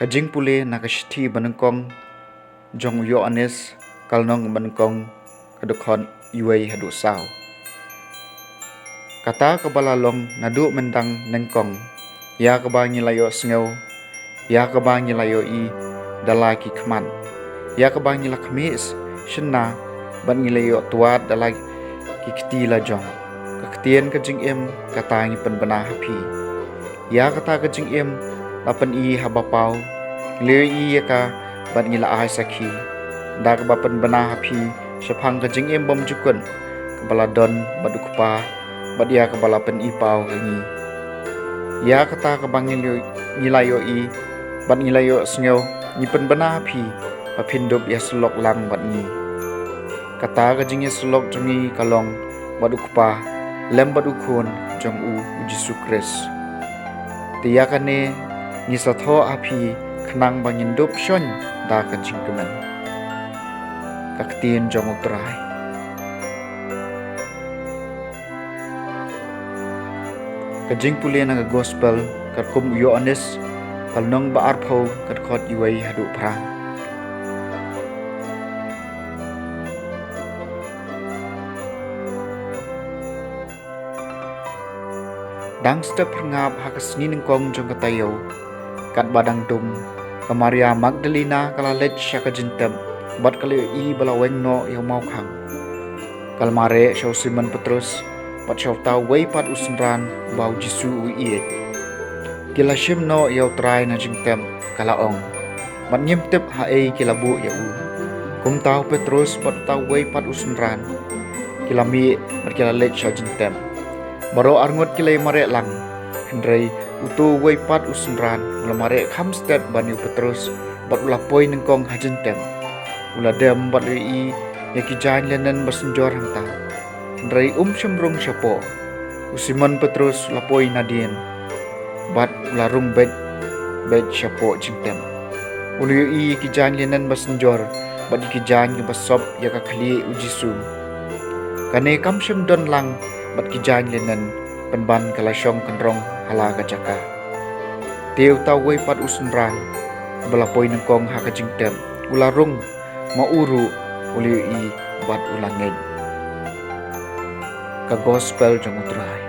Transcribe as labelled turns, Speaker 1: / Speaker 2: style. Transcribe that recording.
Speaker 1: kajing pule nakashti banengkong jong yo anes kalnong banengkong kadukon yuai hadu saw. Kata kabalalong nadu mendang nengkong ya kabang nilayo sngau ya kabang nilayo i dalaki kman ya kabang nilak mis shena ban nilayo tuat dalaki kikti la jong kaktian kajing em kata ngi penbana hapi ya kata kajing em lapan i habapau le i ka ban ngila ai sakhi dak bapan bana hapi shapang kajing em bom jukun kabaladon badukpa badia kabala pen ipau kangi ya kata kabang nilayo i ban nilayo sngau nipen bana phi apindop ya slok lang bat ni kata kajing ya slok jongi kalong badukpa lem badukun jong u Jisu Kris tiya kane ni satho api khnang bangin dop shon da kajing kemen kaktien jong utrai kajing pule na gospel karkum Yohanes kalnong baar pho katkot iwai hadu prang dang step ngap hakasni nengkong jong katayo kat badang dum ka Maria Magdalena kala let syaka jintem bat kali i balaweng no yo mau khang kalmare shaw Simon Petrus pat shaw ta wei pat usnran bau Jisu uiet kila shim no yo try na jintem kala ong bat nyem tep ha ei kila bu ya u kum tau Petrus pat ta wei pat usnran kila mi bat kila let shaw jintem baro arngot kila mare lang hendrei utu wei pat usnran lamare khamstet banu Petrus bat ula poi nengkong hajintem ula dem bat i ya kijan lenen basenjor hangta Hendrai semrung syapo Simon Petrus lapoi nadien bat larung bed syapo jintem ulu i kijan lenen basenjor bat kijan ke basop ya ka khli ujisu kane kamsem don lang bat kijan lenen penban kalasyong kendrong hala ka jaka teu tawai pat usunran balapoi nengkong ha ka jintem ularung mauru ulu i bat ulanged ka gospel jong utrai